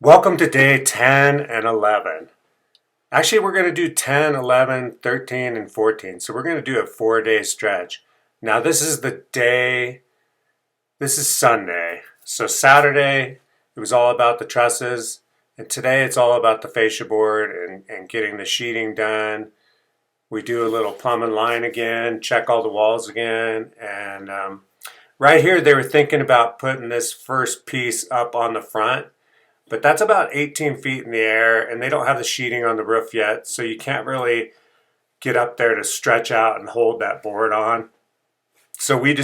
Welcome to day 10 and 11. Actually, we're going to do 10, 11, 13, and 14. So we're going to do a 4-day stretch. Now this is Sunday. So Saturday, it was all about the trusses. And today it's all about the fascia board and getting the sheeting done. We do a little plumb and line again, check all the walls again. And right here, they were thinking about putting this first piece up on the front. But that's about 18 feet in the air, and they don't have the sheeting on the roof yet, so you can't really get up there to stretch out and hold that board on. So we made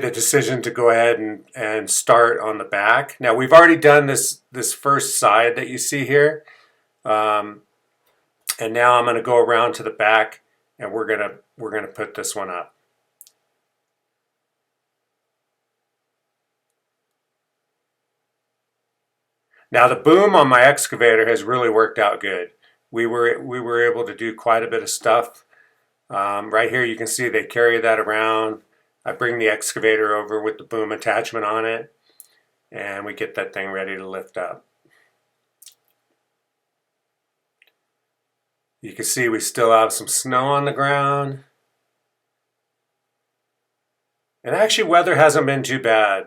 the decision to go ahead and start on the back. Now we've already done this first side that you see here, and now I'm going to go around to the back, and we're gonna put this one up. Now the boom on my excavator has really worked out good. We were able to do quite a bit of stuff. Right here you can see they carry that around. I bring the excavator over with the boom attachment on it, and we get that thing ready to lift up. You can see we still have some snow on the ground. And actually weather hasn't been too bad.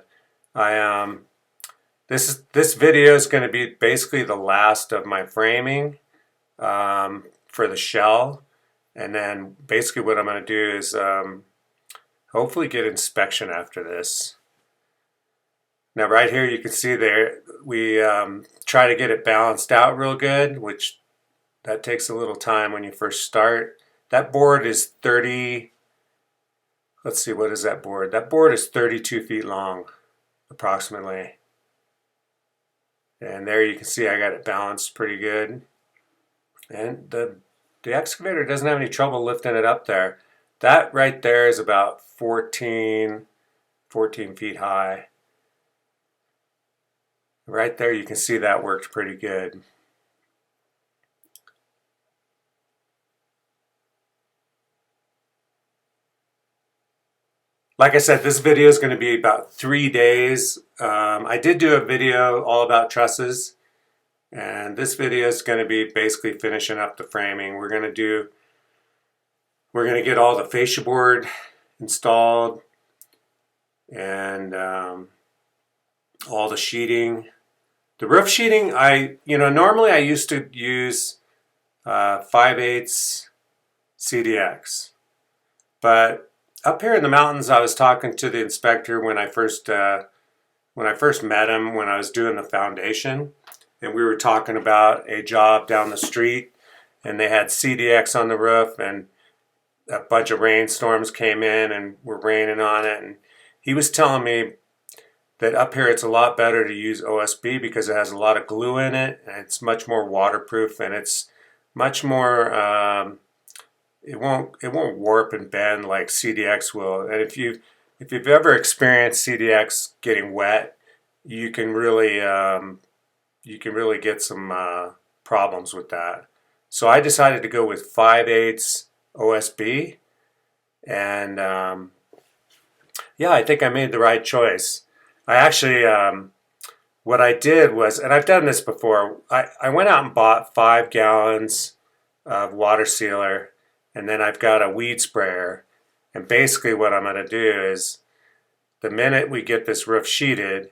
This video is going to be basically the last of my framing for the shell, and then basically what I'm going to do is hopefully get inspection after this. Now right here you can see there we try to get it balanced out real good, which that takes a little time when you first start. That board is 30, let's see, what is that board? That board is 32 feet long approximately. And there you can see I got it balanced pretty good. And the excavator doesn't have any trouble lifting it up there. That right there is about 14 feet high. Right there you can see that worked pretty good. Like I said, this video is going to be about 3 days. I did do a video all about trusses, and this video is going to be basically finishing up the framing. We're going to get all the fascia board installed and all the sheeting. The roof sheeting, normally I used to use 5/8 CDX, but up here in the mountains, I was talking to the inspector when I first met him when I was doing the foundation, and we were talking about a job down the street, and they had CDX on the roof, and a bunch of rainstorms came in and were raining on it, and he was telling me that up here it's a lot better to use OSB because it has a lot of glue in it, and it's much more waterproof, and it's much more it won't warp and bend like CDX will. And if you've ever experienced CDX getting wet, you can really get some problems with that. So I decided to go with 5/8 OSB, and yeah, I think I made the right choice. I actually what I did was, and I've done this before, I went out and bought 5 gallons of water sealer. And then I've got a weed sprayer. And basically what I'm going to do is, the minute we get this roof sheeted,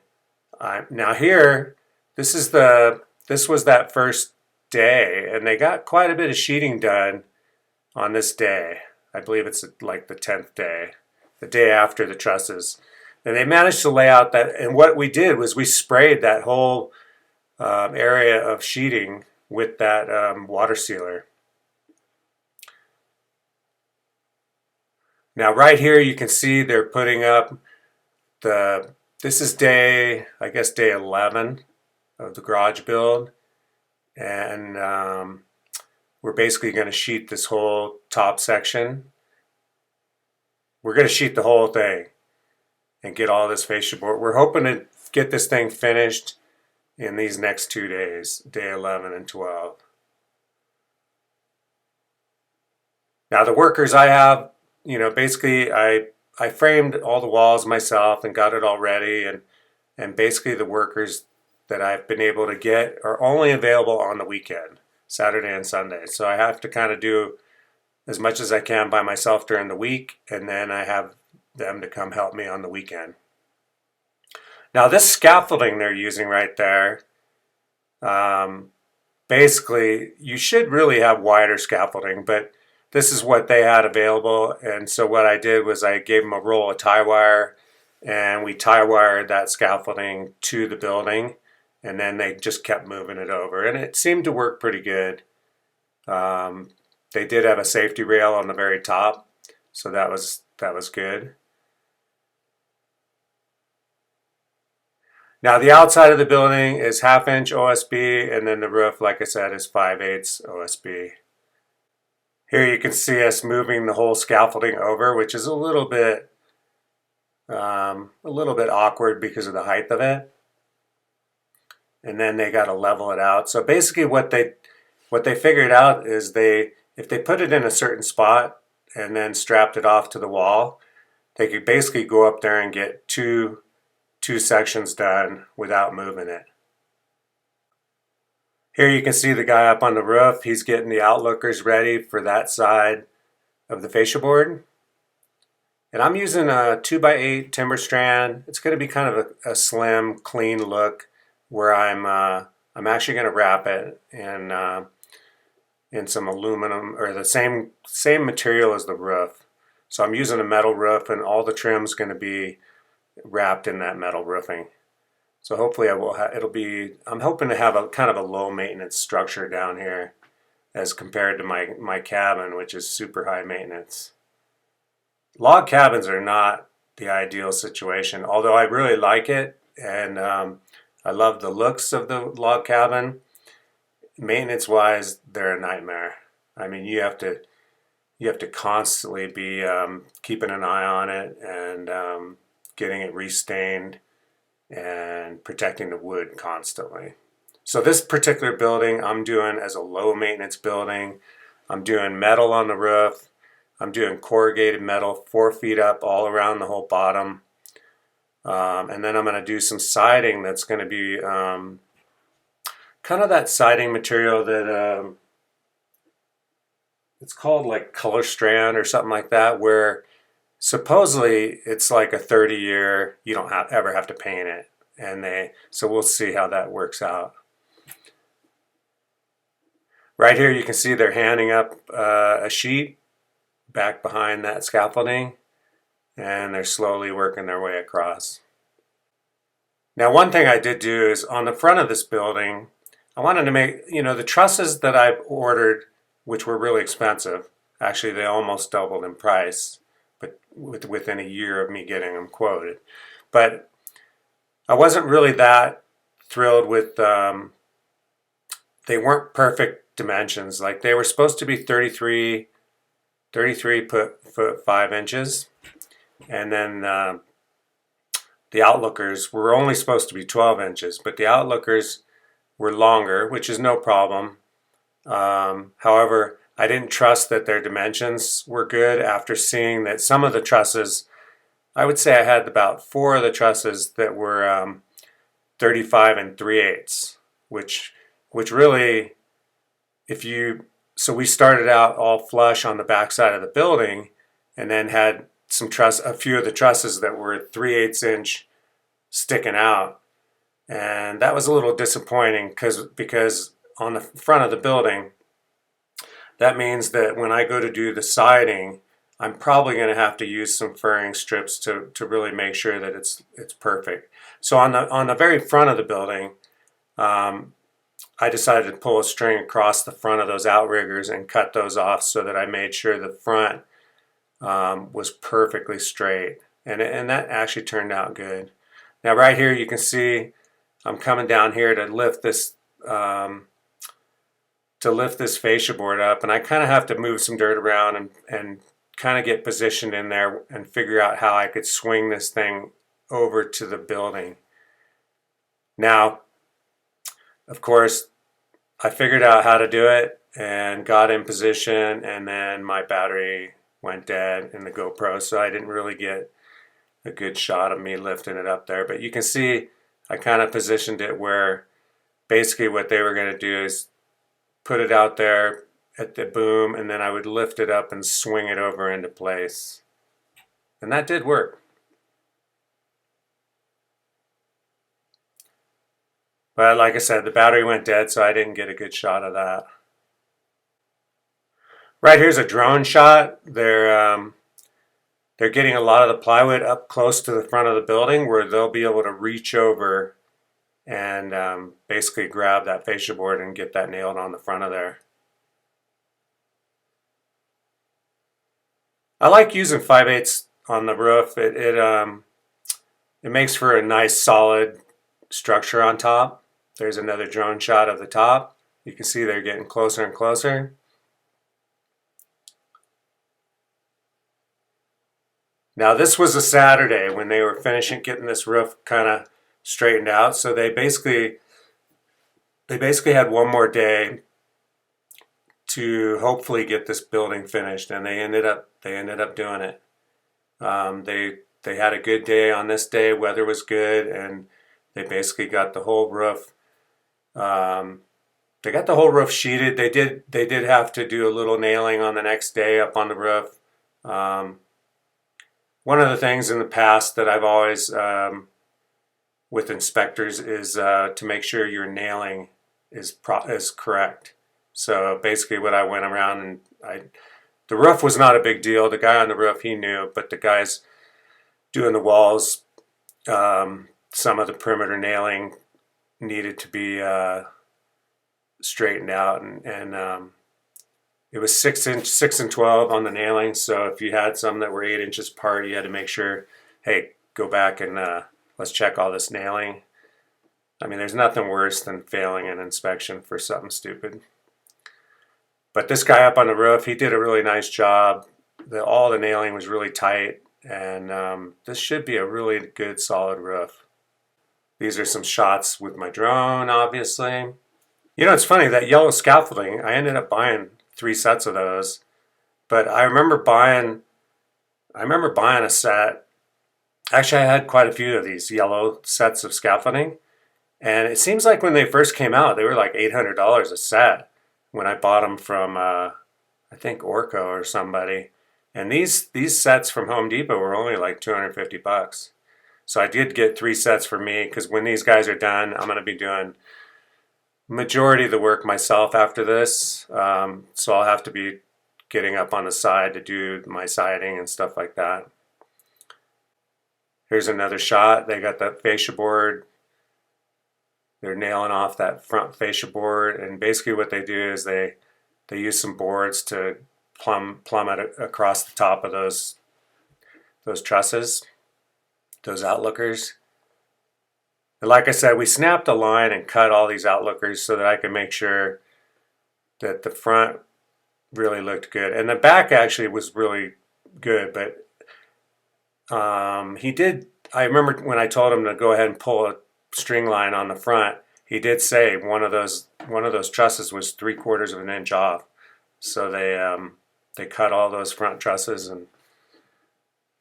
now here, this was that first day, and they got quite a bit of sheeting done on this day. I believe it's like the 10th day, the day after the trusses. And they managed to lay out that, and what we did was we sprayed that whole area of sheeting with that water sealer. Now right here you can see they're putting up this is day 11 of the garage build, and we're basically going to sheet this whole top section. We're going to sheet the whole thing and get all this fascia board. We're hoping to get this thing finished in these next 2 days, day 11 and 12. Now the workers I have, basically I framed all the walls myself and got it all ready, and basically the workers, that I've been able to get are only available on the weekend, Saturday and Sunday. So I have to kind of do as much as I can by myself during the week, and then I have them to come help me on the weekend. Now this scaffolding they're using right there, basically you should really have wider scaffolding, but this is what they had available. And so what I did was I gave them a roll of tie wire, and we tie wired that scaffolding to the building, and then they just kept moving it over, and it seemed to work pretty good. They did have a safety rail on the very top, so that was good. Now the outside of the building is 1/2 inch OSB, and then the roof, like I said, is 5/8 OSB. Here you can see us moving the whole scaffolding over, which is a little bit awkward because of the height of it. And then they got to level it out. So basically what they figured out is if they put it in a certain spot and then strapped it off to the wall, they could basically go up there and get two sections done without moving it. Here you can see the guy up on the roof. He's getting the outlookers ready for that side of the fascia board. And I'm using a 2x8 timber strand. It's going to be kind of a slim, clean look, where I'm actually going to wrap it in some aluminum, or the same material as the roof. So I'm using a metal roof, and all the trim's going to be wrapped in that metal roofing. So hopefully I'm hoping to have a kind of a low maintenance structure down here as compared to my cabin, which is super high maintenance. Log cabins are not the ideal situation, although I really like it, and I love the looks of the log cabin. Maintenance wise, they're a nightmare. I mean, you have to constantly be keeping an eye on it, and getting it restained and protecting the wood constantly. So this particular building I'm doing as a low maintenance building. I'm doing metal on the roof. I'm doing corrugated metal 4 feet up all around the whole bottom. And then I'm going to do some siding that's going to be kind of that siding material that it's called like color strand or something like that, where supposedly it's like a 30-year, you don't ever have to paint it. So we'll see how that works out. Right here you can see they're handing up a sheet back behind that scaffolding, and they're slowly working their way across. Now one thing I did do is on the front of this building, I wanted to make, the trusses that I've ordered, which were really expensive, actually they almost doubled in price, but within a year of me getting them quoted. But I wasn't really that thrilled with, they weren't perfect dimensions. Like they were supposed to be 33 foot 5 inches, and then the outlookers were only supposed to be 12 inches, but the outlookers were longer, which is no problem. However, I didn't trust that their dimensions were good after seeing that some of the trusses, I would say I had about 4 of the trusses that were 35 and 3/8, which really, so we started out all flush on the back side of the building, and then had a few of the trusses that were 3/8 inch sticking out, and that was a little disappointing because on the front of the building, that means that when I go to do the siding, I'm probably going to have to use some furring strips to really make sure that it's perfect. So on the very front of the building, I decided to pull a string across the front of those outriggers and cut those off so that I made sure the front was perfectly straight, and that actually turned out good. Now right here you can see I'm coming down here to lift this fascia board up, and I kind of have to move some dirt around and kind of get positioned in there and figure out how I could swing this thing over to the building. Now, of course, I figured out how to do it and got in position, and then my battery went dead in the GoPro, so I didn't really get a good shot of me lifting it up there. But you can see I kind of positioned it where basically what they were going to do is put it out there at the boom, and then I would lift it up and swing it over into place. And that did work. But like I said, the battery went dead, so I didn't get a good shot of that. Right here's a drone shot. They're getting a lot of the plywood up close to the front of the building where they'll be able to reach over and basically grab that fascia board and get that nailed on the front of there. I like using 5/8 on the roof. It makes for a nice solid structure on top. There's another drone shot of the top. You can see they're getting closer and closer. Now this was a Saturday when they were finishing getting this roof kind of straightened out. So they basically had one more day to hopefully get this building finished, and they ended up doing it. They had a good day on this day. Weather was good, and they basically got the whole roof. They got the whole roof sheeted. They did have to do a little nailing on the next day up on the roof. One of the things in the past that I've always with inspectors is to make sure your nailing is correct. So basically, what I went around and the roof was not a big deal. The guy on the roof, he knew, but the guys doing the walls, some of the perimeter nailing needed to be straightened out, and it was 6 and 12 on the nailing. So if you had some that were 8 inches apart, you had to make sure, hey, go back and let's check all this nailing. I mean, there's nothing worse than failing an inspection for something stupid. But this guy up on the roof, he did a really nice job. All the nailing was really tight, and this should be a really good solid roof. These are some shots with my drone, obviously. You know, it's funny, that yellow scaffolding, I ended up buying 3 sets of those, but I remember buying a set. Actually, I had quite a few of these yellow sets of scaffolding, and it seems like when they first came out, they were like $800 a set when I bought them from I think Orco or somebody. And these sets from Home Depot were only like 250 bucks. So I did get 3 sets for me, because when these guys are done, I'm going to be doing majority of the work myself after this. So I'll have to be getting up on the side to do my siding and stuff like that. Here's another shot. They got that fascia board. They're nailing off that front fascia board, and basically what they do is they use some boards to plumb it across the top of those trusses, those outlookers. And like I said, we snapped a line and cut all these outlookers so that I could make sure that the front really looked good. And the back actually was really good, but I remember when I told him to go ahead and pull a string line on the front, he did say one of those trusses was 3/4 of an inch off. So they cut all those front trusses. And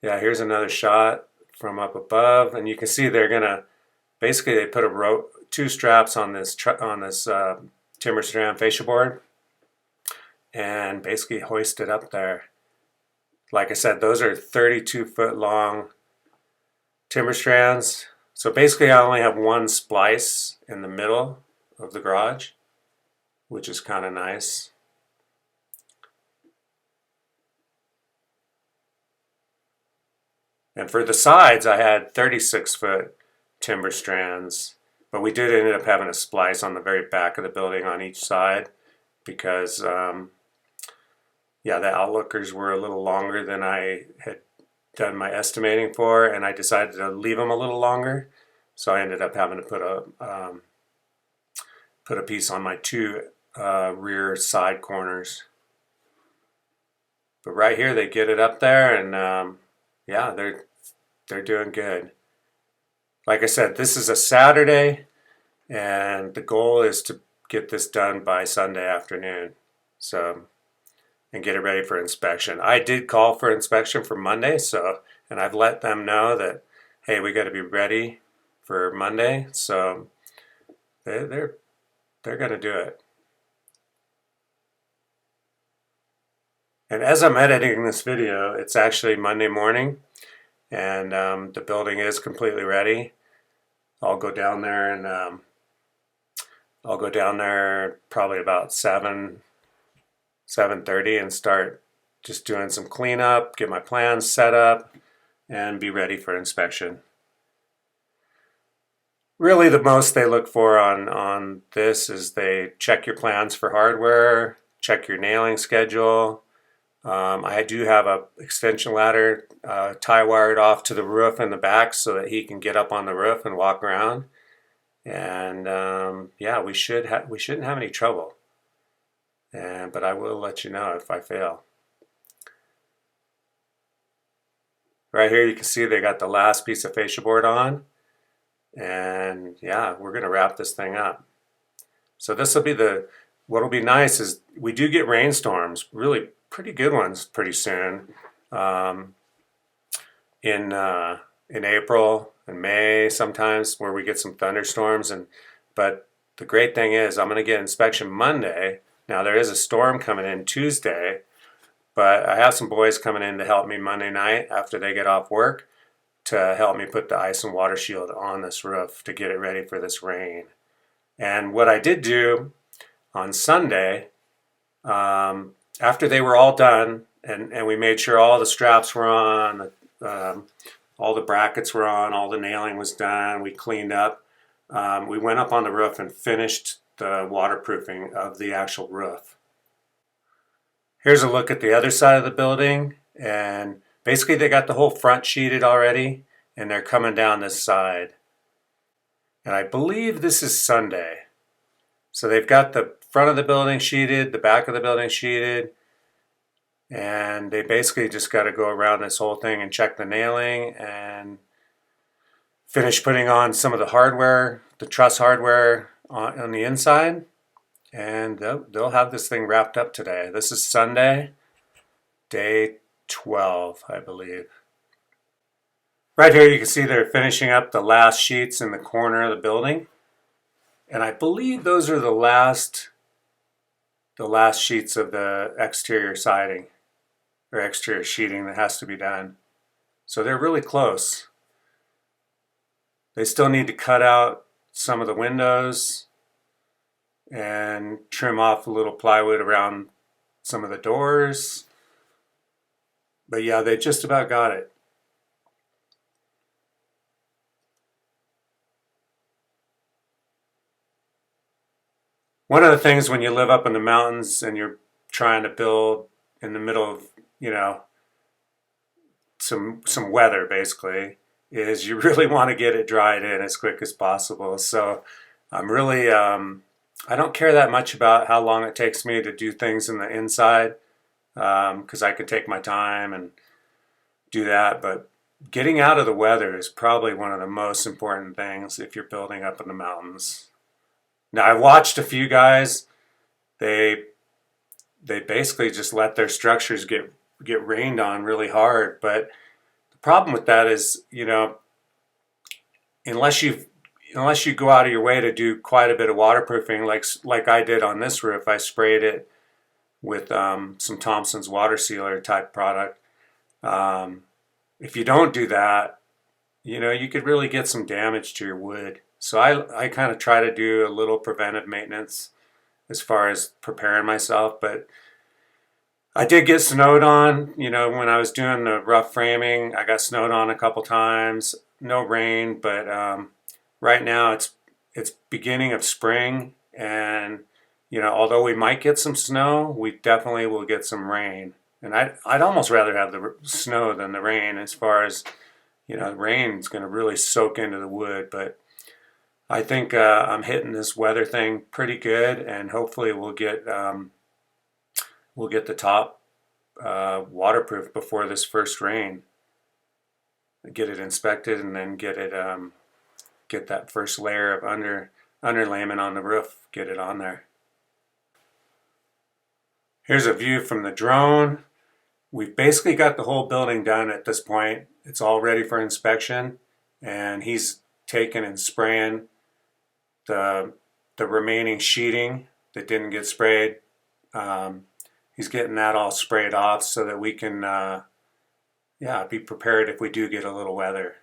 yeah, here's another shot from up above, and you can see they're gonna basically, they put 2 straps on this timber strand fascia board and basically hoist it up there. Like I said, those are 32-foot long timber strands. So basically I only have 1 splice in the middle of the garage, which is kind of nice. And for the sides, I had 36-foot timber strands, but we did end up having a splice on the very back of the building on each side, because yeah, the outlookers were a little longer than I had done my estimating for, and I decided to leave them a little longer, so I ended up having to put a piece on my 2 rear side corners. But right here they get it up there, and yeah, they're doing good. Like I said, this is a Saturday, and the goal is to get this done by Sunday afternoon, so, and get it ready for inspection. I did call for inspection for Monday, and I've let them know that, hey, we got to be ready for Monday. So they're they're going to do it. And as I'm editing this video, it's actually Monday morning, and the building is completely ready. I'll go down there and I'll go down there probably about 7:30 and start just doing some cleanup, get my plans set up, and be ready for inspection. Really, the most they look for on this is they check your plans for hardware, check your nailing schedule. I do have a extension ladder tie wired off to the roof in the back so that he can get up on the roof and walk around. And yeah, we shouldn't have any trouble. But I will let you know if I fail. Right here you can see they got the last piece of fascia board on. And yeah, we're going to wrap this thing up. So this will be what'll be nice is we do get rainstorms, really pretty good ones pretty soon. In April and May sometimes, where we get some thunderstorms. But the great thing is I'm going to get inspection Monday. Now there is a storm coming in Tuesday, but I have some boys coming in to help me Monday night after they get off work to help me put the ice and water shield on this roof to get it ready for this rain. And what I did do on Sunday, after they were all done, and we made sure all the straps were on, all the brackets were on, all the nailing was done, we cleaned up, we went up on the roof and finished the waterproofing of the actual roof. Here's a look at the other side of the building, and basically they got the whole front sheeted already, and they're coming down this side. And I believe this is Sunday. So they've got the front of the building sheeted, the back of the building sheeted, and they basically just got to go around this whole thing and check the nailing and finish putting on some of the hardware, the truss hardware on the inside, and they'll have this thing wrapped up today. This is Sunday, day 12, I believe. Right here you can see they're finishing up the last sheets in the corner of the building. And I believe those are the last sheets of the exterior siding or exterior sheeting that has to be done. So they're really close. They still need to cut out some of the windows and trim off a little plywood around some of the doors. But yeah, they just about got it. One of the things when you live up in the mountains and you're trying to build in the middle of, some weather basically, is you really want to get it dried in as quick as possible. So I'm really, I don't care that much about how long it takes me to do things in the inside, because I can take my time and do that. But getting out of the weather is probably one of the most important things if you're building up in the mountains. Now I've watched a few guys, they basically just let their structures get rained on really hard. But the problem with that is, unless you go out of your way to do quite a bit of waterproofing, like I did on this roof, I sprayed it with some Thompson's water sealer type product. If you don't do that, you could really get some damage to your wood. So I kind of try to do a little preventive maintenance as far as preparing myself. But I did get snowed on, when I was doing the rough framing. I got snowed on a couple times. No rain, but right now it's beginning of spring, and although we might get some snow, we definitely will get some rain. And I'd almost rather have the snow than the rain, as far as the rain's going to really soak into the wood. But I think I'm hitting this weather thing pretty good, and hopefully we'll get the top waterproof before this first rain. Get it inspected, and then get that first layer of underlayment on the roof, get it on there. Here's a view from the drone. We've basically got the whole building done at this point. It's all ready for inspection, and he's taking and spraying the the remaining sheeting that didn't get sprayed. He's getting that all sprayed off so that we can be prepared if we do get a little weather.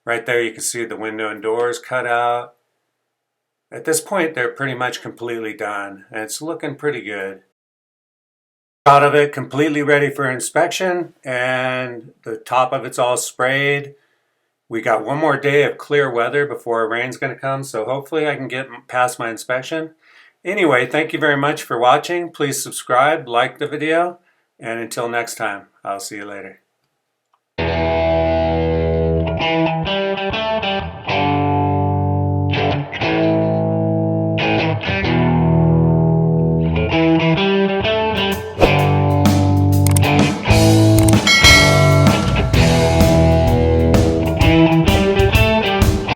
Right there you can see the window and doors cut out. At this point they're pretty much completely done and it's looking pretty good. Out of it, completely ready for inspection, and the top of it's all sprayed. We got one more day of clear weather before rain's going to come, so hopefully I can get past my inspection. Anyway, thank you very much for watching. Please subscribe, like the video, and until next time, I'll see you later.